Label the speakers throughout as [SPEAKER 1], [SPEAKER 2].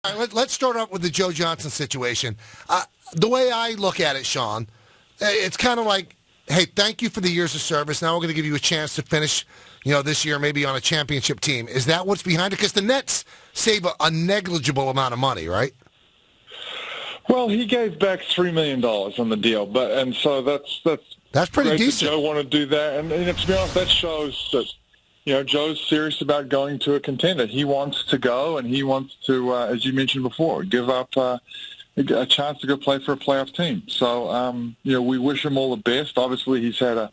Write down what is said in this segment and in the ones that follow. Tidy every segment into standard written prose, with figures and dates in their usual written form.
[SPEAKER 1] All right, let's start off with the Joe Johnson situation. The way I look at it, Sean, it's kind of like, hey, thank you for the years of service. Now we're going to give you a chance to finish, this year maybe on a championship team. Is that what's behind it? Because the Nets save a negligible amount of money, right?
[SPEAKER 2] Well, he gave back $3 million on the deal, and so that's
[SPEAKER 1] pretty
[SPEAKER 2] great
[SPEAKER 1] decent.
[SPEAKER 2] That Joe wanted to do that, and to be honest, that shows that Joe's serious about going to a contender. He wants to go, and he wants to, as you mentioned before, give up a chance to go play for a playoff team. So, we wish him all the best. Obviously, he's had a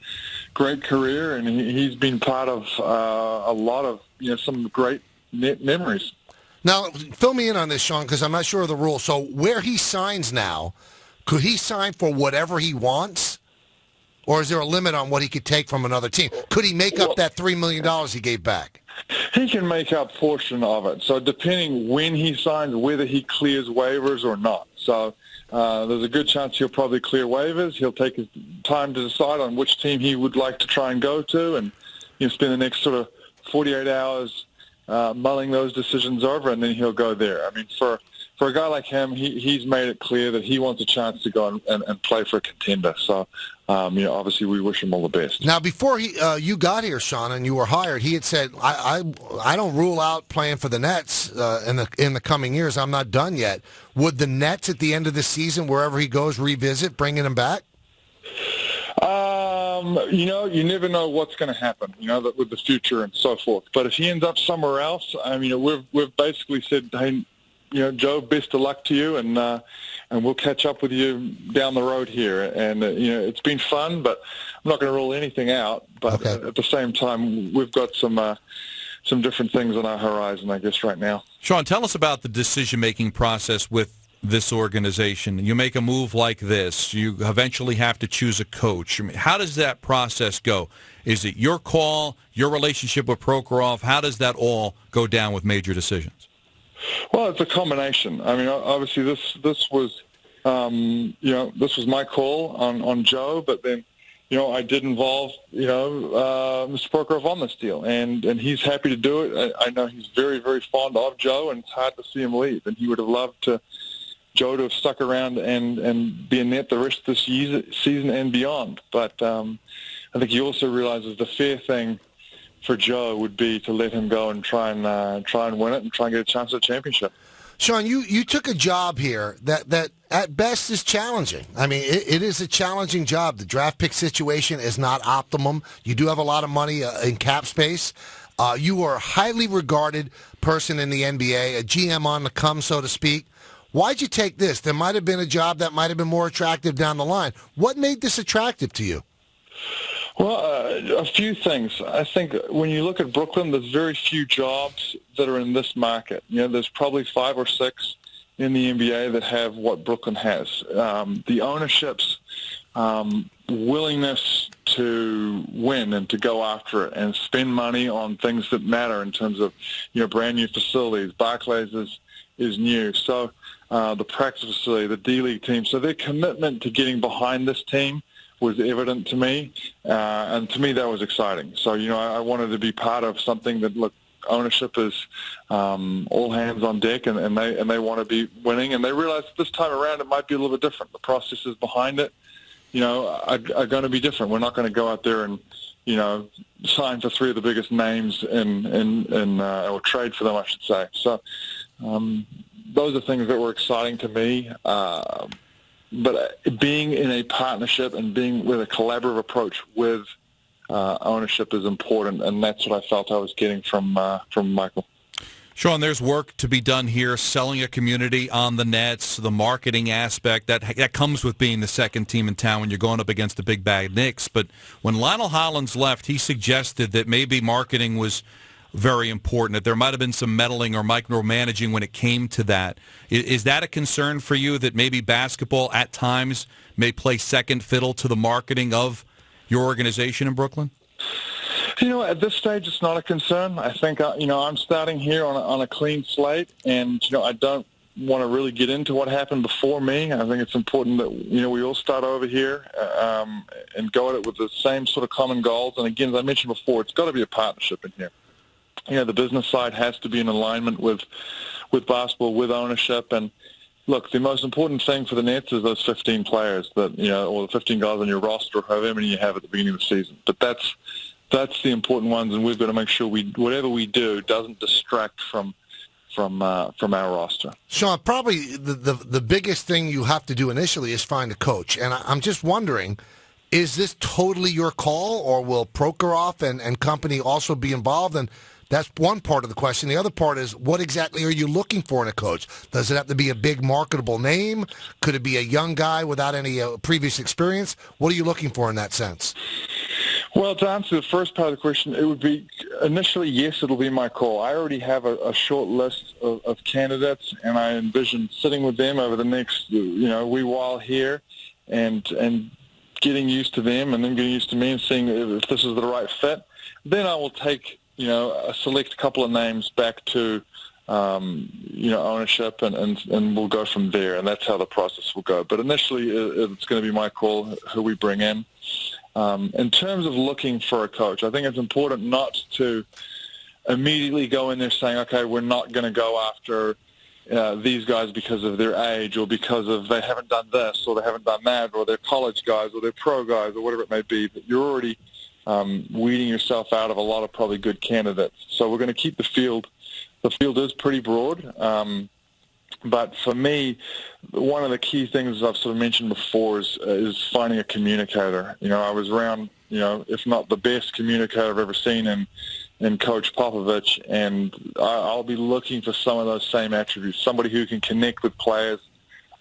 [SPEAKER 2] great career, and he's been part of a lot of some great memories.
[SPEAKER 1] Now, fill me in on this, Sean, because I'm not sure of the rules. So where he signs now, could he sign for whatever he wants? Or is there a limit on what he could take from another team? Could he make up that $3 million he gave back?
[SPEAKER 2] He can make up a portion of it. So depending when he signs, whether he clears waivers or not. So there's a good chance he'll probably clear waivers. He'll take his time to decide on which team he would like to try and go to, and spend the next sort of 48 hours mulling those decisions over, and then he'll go there. I mean, for a guy like him, he's made it clear that he wants a chance to go and play for a contender. So, obviously we wish him all the best.
[SPEAKER 1] Now, before you got here, Sean, and you were hired, he had said, I don't rule out playing for the Nets in the coming years. I'm not done yet. Would the Nets at the end of the season, wherever he goes, revisit bringing him back?
[SPEAKER 2] You never know what's going to happen, with the future and so forth. But if he ends up somewhere else, we've basically said, hey, Joe, best of luck to you, and we'll catch up with you down the road here. And it's been fun, but I'm not going to rule anything out. But at the same time, we've got some different things on our horizon, I guess, right now.
[SPEAKER 3] Sean, tell us about the decision-making process with this organization. You make a move like this, you eventually have to choose a coach. I mean, how does that process go? Is it your call, your relationship with Prokhorov? How does that all go down with major decisions?
[SPEAKER 2] Well, it's a combination. I mean, obviously this was this was my call on Joe, but then I did involve Mr. Prokhorov on this deal, and he's happy to do it. I know he's very, very fond of Joe, and it's hard to see him leave, and he would have loved Joe to have stuck around and be a Net the rest of this season and beyond. But I think he also realizes the fair thing for Joe would be to let him go and try and win it and try and get a chance at a championship.
[SPEAKER 1] Sean, you took a job here that at best is challenging. I mean, it is a challenging job. The draft pick situation is not optimum. You do have a lot of money in cap space. You are a highly regarded person in the NBA, a GM on the come, so to speak. Why'd you take this? There might have been a job that might have been more attractive down the line. What made this attractive to you?
[SPEAKER 2] Well, a few things. I think when you look at Brooklyn, there's very few jobs that are in this market. There's probably 5 or 6 in the NBA that have what Brooklyn has. The ownership's willingness to win and to go after it and spend money on things that matter in terms of brand new facilities. Barclays is new. So the practice facility, the D-League team. So their commitment to getting behind this team was evident to me, and to me that was exciting. So, I wanted to be part of something that, look, ownership is all hands on deck, and they want to be winning, and they realize this time around it might be a little bit different. The processes behind it, are going to be different. We're not going to go out there and, sign for 3 of the biggest names or trade for them, I should say. So those are things that were exciting to me. But being in a partnership and being with a collaborative approach with ownership is important, and that's what I felt I was getting from Michael.
[SPEAKER 3] Sean, there's work to be done here, selling a community on the Nets, the marketing aspect, that comes with being the second team in town when you're going up against the big bad Knicks. But when Lionel Hollins left, he suggested that maybe marketing was very important, that there might have been some meddling or micromanaging when it came to that. Is that a concern for you, that maybe basketball at times may play second fiddle to the marketing of your organization in Brooklyn?
[SPEAKER 2] At this stage, it's not a concern. I think, I'm starting here on a clean slate, and, I don't want to really get into what happened before me. I think it's important that, we all start over here and go at it with the same sort of common goals. And again, as I mentioned before, it's got to be a partnership in here. the business side has to be in alignment with basketball, with ownership. And look, the most important thing for the Nets is those 15 players or the 15 guys on your roster, however many you have at the beginning of the season. But that's the important ones, and we've got to make sure whatever we do doesn't distract from our roster.
[SPEAKER 1] Sean, probably the biggest thing you have to do initially is find a coach. And I'm just wondering, is this totally your call, or will Prokhorov and company also be involved? And that's one part of the question. The other part is, what exactly are you looking for in a coach? Does it have to be a big marketable name? Could it be a young guy without any previous experience? What are you looking for in that sense?
[SPEAKER 2] Well, to answer the first part of the question, it would be initially, yes, it'll be my call. I already have a short list of candidates, and I envision sitting with them over the next wee while here and getting used to them, and then getting used to me and seeing if this is the right fit. Then I will take a select couple of names back to ownership, and we'll go from there, and that's how the process will go. But initially, it's going to be my call who we bring in. In terms of looking for a coach, I think it's important not to immediately go in there saying, okay, we're not going to go after these guys because of their age, or because of they haven't done this or they haven't done that, or they're college guys or they're pro guys or whatever it may be. But you're already weeding yourself out of a lot of probably good candidates. So we're going to keep the field. The field is pretty broad. But for me, one of the key things I've sort of mentioned before is finding a communicator. I was around, if not the best communicator I've ever seen in Coach Popovich, and I'll be looking for some of those same attributes. Somebody who can connect with players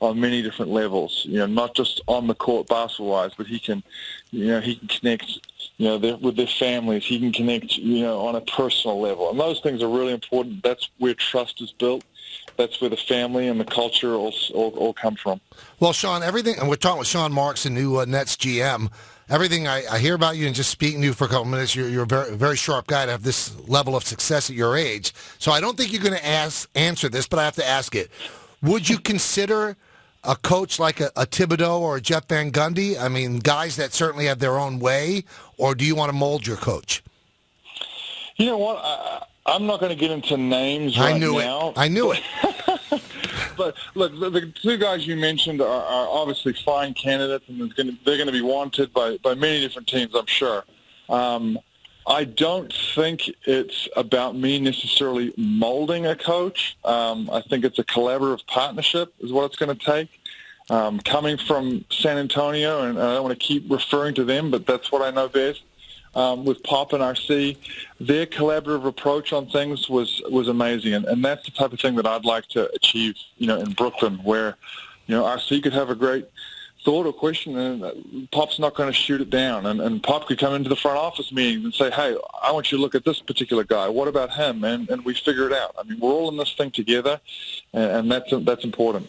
[SPEAKER 2] on many different levels, not just on the court basketball-wise, but he can connect, with their families. He can connect, on a personal level. And those things are really important. That's where trust is built. That's where the family and the culture all come from.
[SPEAKER 1] Well, Sean, everything, and we're talking with Sean Marks, the new Nets GM. Everything I hear about you and just speaking to you for a couple minutes, you're a very, very sharp guy to have this level of success at your age. So I don't think you're going to answer this, but I have to ask it. Would you consider a coach like a Thibodeau or a Jeff Van Gundy? I mean, guys that certainly have their own way, or do you want to mold your coach?
[SPEAKER 2] You know what? I'm not going to get into names right now.
[SPEAKER 1] I knew it.
[SPEAKER 2] But look, the two guys you mentioned are obviously fine candidates, and they're going to be wanted by many different teams, I'm sure. I don't think it's about me necessarily molding a coach. I think it's a collaborative partnership is what it's going to take. Coming from San Antonio, and I don't want to keep referring to them, but that's what I know best. With Pop and RC, their collaborative approach on things was amazing, and that's the type of thing that I'd like to achieve, in Brooklyn, where, RC could have a great thought or question, and Pop's not going to shoot it down, and Pop could come into the front office meetings and say, hey, I want you to look at this particular guy. What about him? And we figure it out. I mean, we're all in this thing together, and that's important.